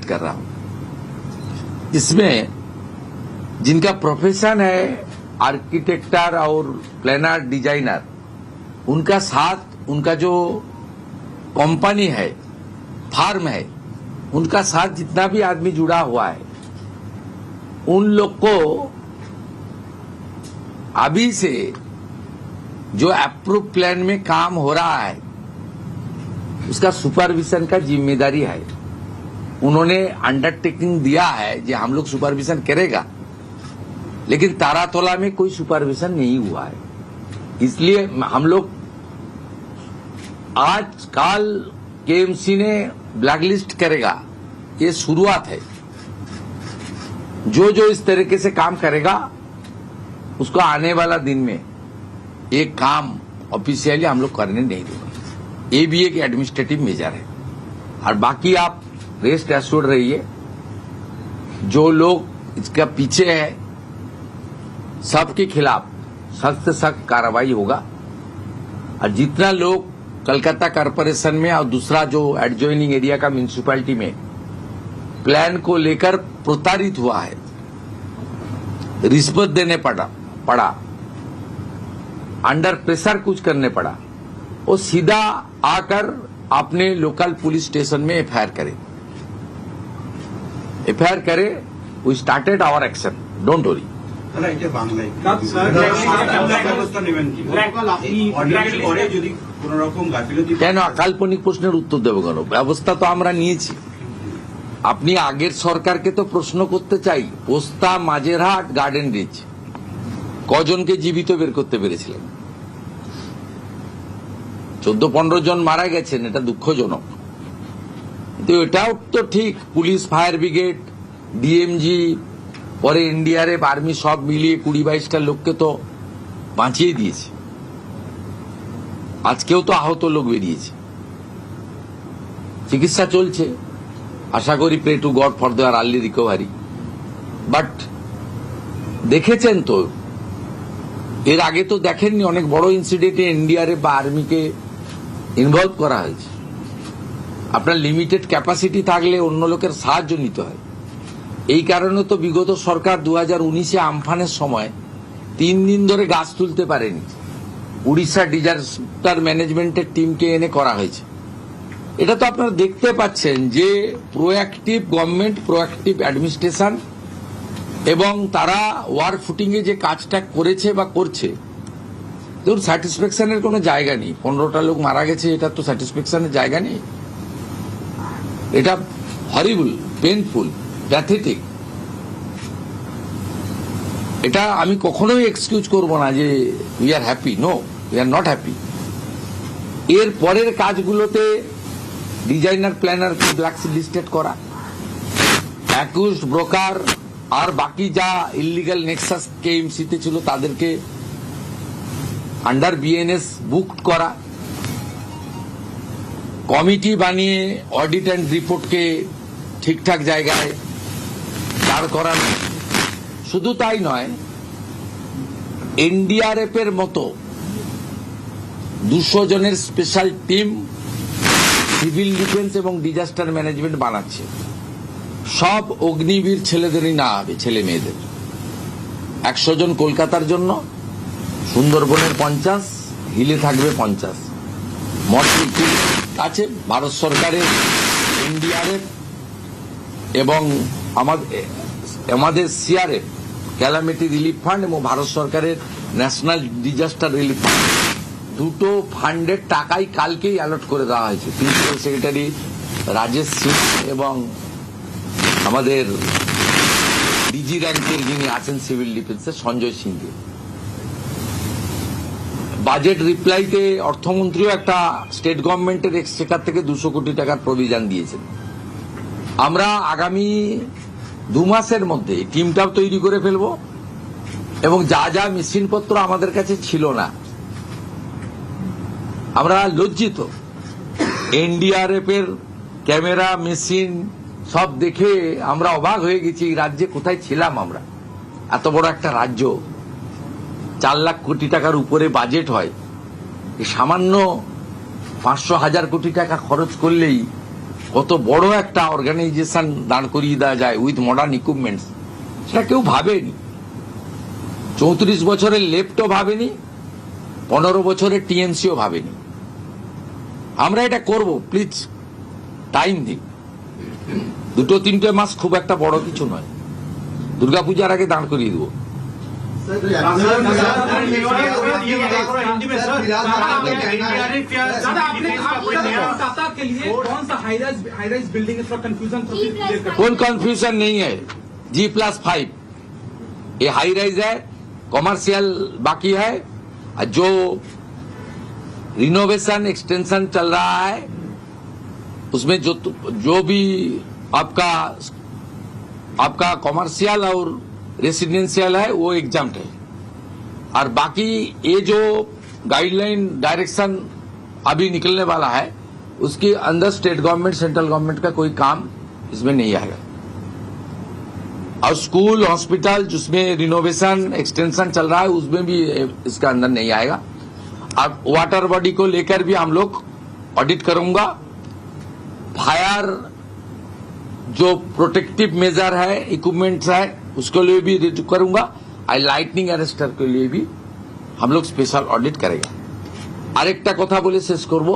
कर रहा हूं। इसमें जिनका प्रोफेशन है आर्किटेक्टर और प्लानर डिजाइनर, उनका साथ, उनका जो कंपनी है, फार्म है, उनका साथ जितना भी आदमी जुड़ा हुआ है, उन लोग को अभी से जो अप्रूव प्लान में काम हो रहा है उसका सुपरविजन का जिम्मेदारी है। उन्होंने अंडरटेकिंग दिया है कि हम लोग सुपरविजन करेगा, लेकिन तारातोला में कोई सुपरविजन नहीं हुआ है। इसलिए हम लोग आज काल केएमसी ने ब्लैकलिस्ट करेगा, ये शुरुआत है। जो जो इस तरीके से काम करेगा उसको आने वाला दिन में एक काम ऑफिशियली हम लोग करने नहीं देंगे। ये भी एक एडमिनिस्ट्रेटिव मेजर है। और बाकी आप रेस्ट एश्योर्ड रहिए, जो लोग इसका पीछे है सबके खिलाफ सख्त से सख्त कार्रवाई होगा। और जितना लोग कलकत्ता कॉरपोरेशन में और दूसरा जो एडजॉइनिंग एरिया का म्युनिसिपैलिटी में प्लान को लेकर प्रताड़ित हुआ है, रिश्वत देने पड़ा, अंडर प्रेशर कुछ करने पड़ा, वो सीधा आकर अपने लोकल पुलिस स्टेशन में एफआईआर करे। We started our action, don't worry. কেন আকাল্পনিক প্রশ্নের উত্তর দেব কেন? ব্যবস্থা তো আমরা নিয়েছি। আপনি আগের সরকারকে তো প্রশ্ন করতে চাই, পোস্তা, মাঝেরহাট, গার্ডেন রিচ কজনকে জীবিত বের করতে পেরেছিলেন? 14-15 জন মারা গেছেন, এটা দুঃখজনক। কিন্তু এটাও তো ঠিক, পুলিশ, ফায়ার ব্রিগেড, ডিএমজি, পরে এনডিআরএফ, আর্মি সব মিলিয়ে 20-22টা লোককে তো বাঁচিয়ে দিয়েছে। আজকেও তো আহত লোক বেরিয়েছে, চিকিৎসা চলছে। আশা করি pray to God for their early recovery. But দেখেছেন তো, এর আগে তো দেখেননি অনেক বড় ইনসিডেন্টে এনডিআরএফ বা আর্মিকে ইনভলভ করা হয়েছে। আপনার লিমিটেড ক্যাপাসিটি থাকলে অন্য লোকের সাহায্য নিতে হয়। এই কারণে তো বিগত সরকার 2019-এ আমফানের সময় 3 দিন ধরে গাছ তুলতে পারেনি, উড়িষ্যা ডিজাস্টার ম্যানেজমেন্টের টিমকে এনে করা হয়েছে। এটা তো আপনারা দেখতে পাচ্ছেন যে প্রোঅ্যাক্টিভ গভর্নমেন্ট, প্রোঅ্যাক্টিভ অ্যাডমিনিস্ট্রেশন, এবং তারা ওয়ার ফুটিংয়ে যে কাজটা করেছে বা করছে, দেখুন স্যাটিসফ্যাকশনের কোনো জায়গা নেই। 15টা লোক মারা গেছে, এটা তো স্যাটিসফ্যাকশনের জায়গা নেই। এটা হরিবল, পেইনফুল, প্যাথেটিক। এটা আমি কখনোই এক্সকিউজ করব না যে we are happy. No, we are not happy. এর পরের কাজগুলোতে ডিজাইনার, প্ল্যানারকে ব্ল্যাক লিস্টেড করা, অ্যাকিউজড ব্রোকার আর বাকি যা ইলিগাল নেক্সাস কেএমসিতে ছিল তাদেরকে আন্ডার বিএনএস বুক করা, কমিটি বানিয়ে অডিট অ্যান্ড রিপোর্টকে ঠিকঠাক জায়গায় দাঁড় করানো। শুধু তাই নয়, এনডিআরএফ এর মতো 200 জনের স্পেশাল টিম সিভিল ডিফেন্স এবং ডিজাস্টার ম্যানেজমেন্ট বানাচ্ছে। সব অগ্নিবীর ছেলেদেরই না হবে, ছেলে মেয়েদের। 100 জন কলকাতার জন্য, সুন্দরবনের 50, হিলে থাকবে 50। মডেল টিম আছে ভারত সরকারের, এনডিআরএফ এবং আমাদের সিআরএফ, ক্যালামিটি রিলিফ ফান্ড, এবং ভারত সরকারের ন্যাশনাল ডিজাস্টার রিলিফ ফান্ড। দুটো ফান্ডের টাকাই কালকেই অ্যালট করে দেওয়া হয়েছে প্রিন্সিপাল সেক্রেটারি রাজেশ সিং এবং আমাদের ডিজি র্যাঙ্কের যিনি আছেন সিভিল ডিফেন্সের সঞ্জয় সিংকে। বাজেট রিপ্লাইতে অর্থমন্ত্রীও একটা স্টেট গভর্নমেন্টের এক্সচেকার থেকে 200 কোটি টাকার প্রভিশন দিয়েছেন। আমরা আগামী 2 মাসের মধ্যে টিমটাও তৈরি করে ফেলব, এবং যা যা মেশিনপত্র আমাদের কাছে ছিল না, আমরা লজ্জিত। এনডিআরএফ এর ক্যামেরা, মেশিন সব দেখে আমরা অবাক হয়ে গেছি, এই রাজ্যে কোথায় ছিলাম আমরা। এত বড় একটা রাজ্য, 4 লাখ কোটি টাকার উপরে বাজেট হয়, সামান্য 500,000 কোটি টাকা খরচ করলেই কত বড় একটা অর্গানাইজেশন দাঁড় করিয়ে দেওয়া যায় উইথ মডার্ন ইকুইপমেন্টস, সেটা কেউ ভাবেনি। 34 বছরের লেফটও ভাবেনি, 15 বছরের টিএমসিও ভাবেনি। আমরা এটা করব, প্লিজ টাইম দিন। 2-3 মাস খুব একটা বড় কিছু নয়, দুর্গাপূজার আগে দাঁড় করিয়ে দেবো। कोई कंफ्यूजन नहीं है। G+5 ये हाई राइज है, कॉमर्शियल बाकी है, और जो रिनोवेशन एक्सटेंशन चल रहा है उसमें जो भी आपका कॉमर्शियल और रेसिडेंशियल है वो एग्जाम्प्ट है। और बाकी ये जो गाइडलाइन डायरेक्शन अभी निकलने वाला है उसके अंदर स्टेट गवर्नमेंट सेंट्रल गवर्नमेंट का कोई काम इसमें नहीं आएगा। और स्कूल हॉस्पिटल जिसमें रिनोवेशन एक्सटेंशन चल रहा है उसमें भी इसका अंदर नहीं आएगा। अब वाटर बॉडी को लेकर भी हम लोग ऑडिट करूंगा। फायर जो प्रोटेक्टिव मेजर है, इक्विपमेंट्स है, उसके लिए भी रिव्यू करूंगा। और लाइटनिंग अरेस्टर के लिए भी हम लोग स्पेशल ऑडिट करेगा। আরেকটা কথা বলে শেষ করব,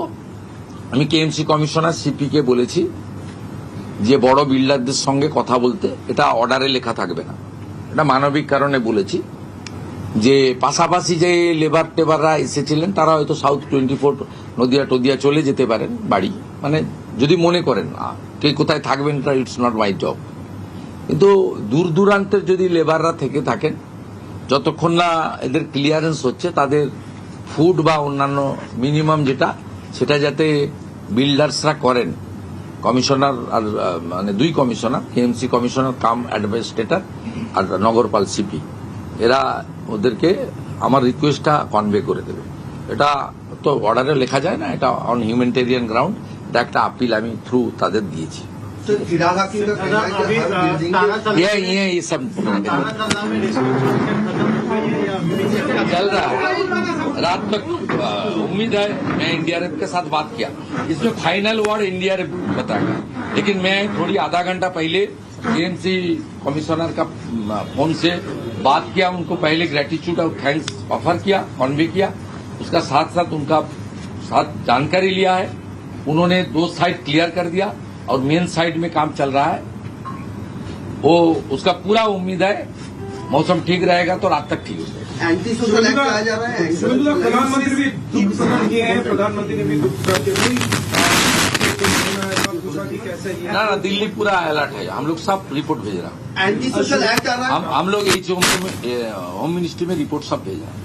আমি কেএমসি কমিশনার সিপিকে বলেছি যে বড় বিল্ডারদের সঙ্গে কথা বলতে, এটা অর্ডারে লেখা থাকবে না, এটা মানবিক কারণে বলেছি যে পাশাপাশি যে লেবার টেবাররা এসেছিলেন তারা হয়তো সাউথ 24 নদিয়া টদিয়া চলে যেতে পারেন বাড়ি, মানে যদি মনে করেন কে কোথায় থাকবেন, ইটস নট মাই জব। কিন্তু দূর দূরান্তের যদি লেবাররা থেকে থাকেন, যতক্ষণ না এদের ক্লিয়ারেন্স হচ্ছে তাদের ফুড বা অন্যান্য মিনিমাম যেটা সেটা যাতে বিল্ডার্সরা করেন। কমিশনার আর মানে 2 কমিশনার, কেএমসি কমিশনার কাম অ্যাডমিনিস্ট্রেটর আর নগরপাল সিপি, এরা ওদেরকে আমার রিকোয়েস্টটা কনভে করে দেবে। এটা তো অর্ডারে লেখা যায় না, এটা অন হিউম্যানিটেরিয়ান গ্রাউন্ড, এটা একটা আপিল আমি থ্রু তাদের দিয়েছি। ये सब चल रहा है। रात तक उम्मीद है, मैं एनडीआरएफ के साथ बात किया, इसमें फाइनल वर्ड एनडीआरएफ बताएगा। लेकिन मैं थोड़ी आधा घंटा पहले केएमसी कमिश्नर का फोन से बात किया, उनको पहले ग्रेटिट्यूड और थैंक्स ऑफर किया, कन्वे किया, उसका साथ साथ उनका साथ जानकारी लिया है। उन्होंने 2 साइड क्लियर कर दिया और मेन साइड में काम चल रहा है, वो उसका पूरा उम्मीद है मौसम ठीक रहेगा तो रात तक ठीक हो जाएगा। एंटी सोशल एक्ट आ जा रहा है। प्रधानमंत्री भी दुख समझ किए हैं, प्रधानमंत्री ने भी दुख ना दिल्ली पूरा अलर्ट है, हम लोग सब रिपोर्ट भेज रहा हूँ। एंटी सोशल एक्ट आ रहा है। हम लोग होम मिनिस्ट्री में रिपोर्ट सब भेज रहे हैं।